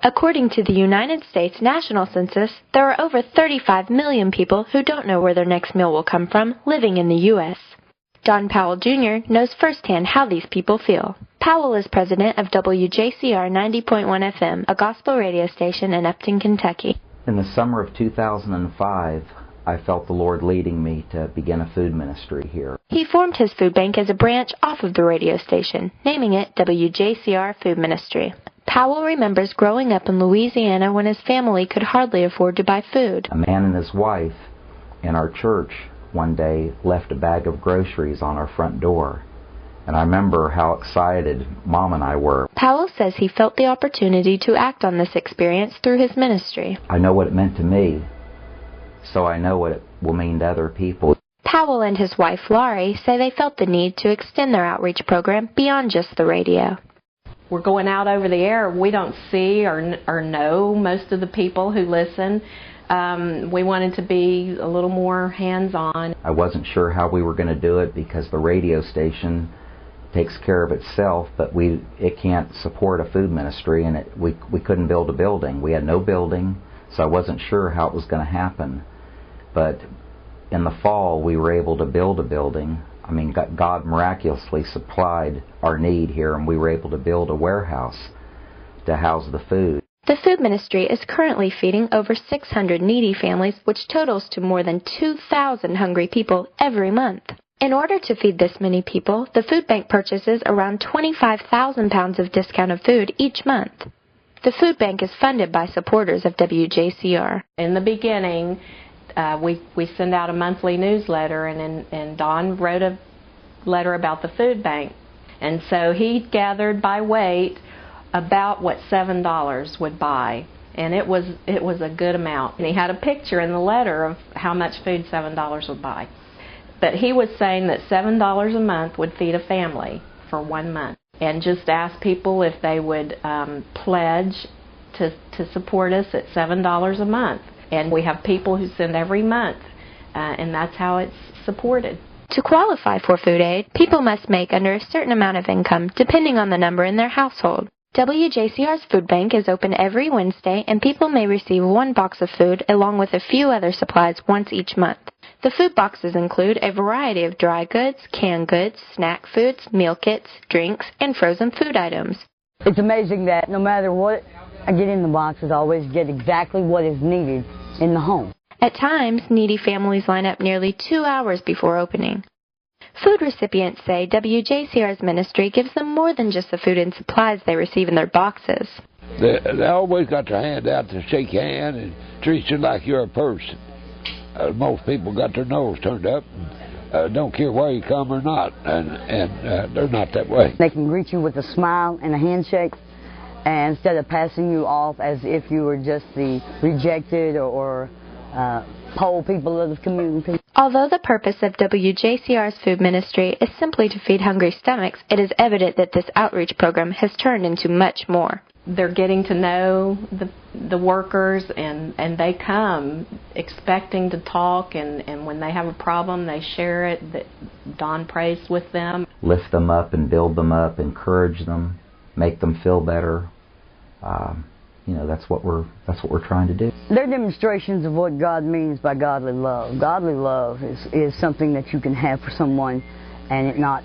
According to the United States National Census, there are over 35 million people who don't know where their next meal will come from living in the U.S. Don Powell Jr. knows firsthand how these people feel. Powell is president of WJCR 90.1 FM, a gospel radio station in Upton, Kentucky. In the summer of 2005, I felt the Lord leading me to begin a food ministry here. He formed his food bank as a branch off of the radio station, naming it WJCR Food Ministry. Powell remembers growing up in Louisiana when his family could hardly afford to buy food. A man and his wife in our church one day left a bag of groceries on our front door. And I remember how excited Mom and I were. Powell says he felt the opportunity to act on this experience through his ministry. I know what it meant to me, so I know what it will mean to other people. Powell and his wife Laurie say they felt the need to extend their outreach program beyond just the radio. We're going out over the air. We don't see or know most of the people who listen. We wanted to be a little more hands-on. I wasn't sure how we were going to do it because the radio station takes care of itself, but it can't support a food ministry, and we couldn't build a building. We had no building, so I wasn't sure how it was going to happen. But in the fall, we were able to build a building. I mean, God miraculously supplied our need here, and we were able to build a warehouse to house the food. The food ministry is currently feeding over 600 needy families, which totals to more than 2,000 hungry people every month. In order to feed this many people, the food bank purchases around 25,000 pounds of discounted food each month. The food bank is funded by supporters of WJCR. In the beginning, we send out a monthly newsletter, and Don wrote a letter about the food bank. And so he gathered by weight about what $7 would buy, and it was a good amount. And he had a picture in the letter of how much food $7 would buy. But he was saying that $7 a month would feed a family for 1 month, and just asked people if they would pledge to support us at $7 a month. And we have people who send every month, and that's how it's supported. To qualify for food aid, people must make under a certain amount of income, depending on the number in their household. WJCR's food bank is open every Wednesday, and people may receive 1 box of food along with a few other supplies once each month. The food boxes include a variety of dry goods, canned goods, snack foods, meal kits, drinks, and frozen food items. It's amazing that no matter what I get in the boxes, I always get exactly what is needed in the home. At times, needy families line up nearly 2 hours before opening. Food recipients say WJCR's ministry gives them more than just the food and supplies they receive in their boxes. They always got their hand out to shake your hand and treat you like you're a person. Most people got their nose turned up and don't care where you come or not, and they're not that way. They can greet you with a smile and a handshake, and instead of passing you off as if you were just the rejected or poor people of the community. Although the purpose of WJCR's food ministry is simply to feed hungry stomachs, it is evident that this outreach program has turned into much more. They're getting to know the workers, and they come expecting to talk, and when they have a problem, they share it. Don prays with them. Lift them up and build them up, encourage them, make them feel better. That's what we're trying to do. They're demonstrations of what God means by godly love. Godly love is something that you can have for someone and it not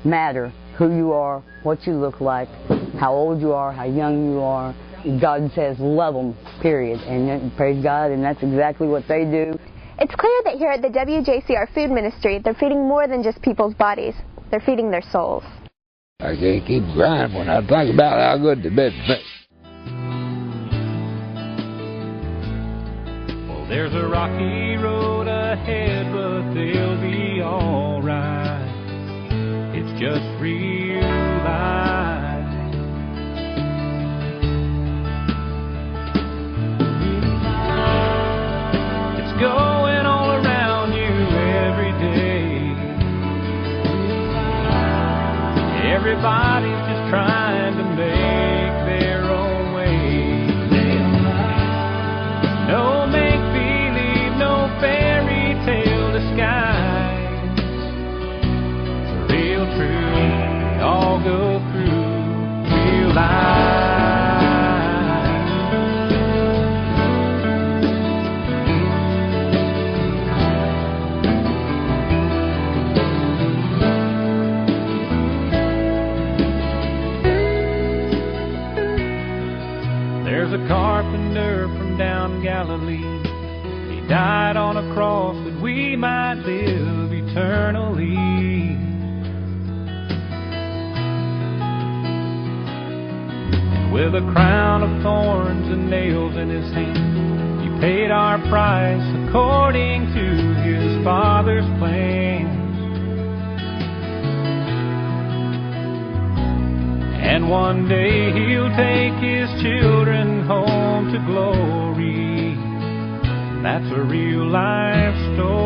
matter who you are, what you look like, how old you are, how young you are. God says love them, period. And praise God, and that's exactly what they do. It's clear that here at the WJCR Food Ministry, they're feeding more than just people's bodies. They're feeding their souls. I can't keep crying when I think about how good they've been to me. Well, there's a rocky road ahead, but they'll be all right. It's just realizing it's going all around you every day. Everybody's just trying to make their own way. No make-believe, no fairy tale disguise. Real true, all go through. There's a carpenter from down Galilee. He died on a cross that we might live eternally. And with a crown of thorns and nails in his hand, he paid our price according to his Father's plan. And one day he'll take his children home to glory. That's a real life story.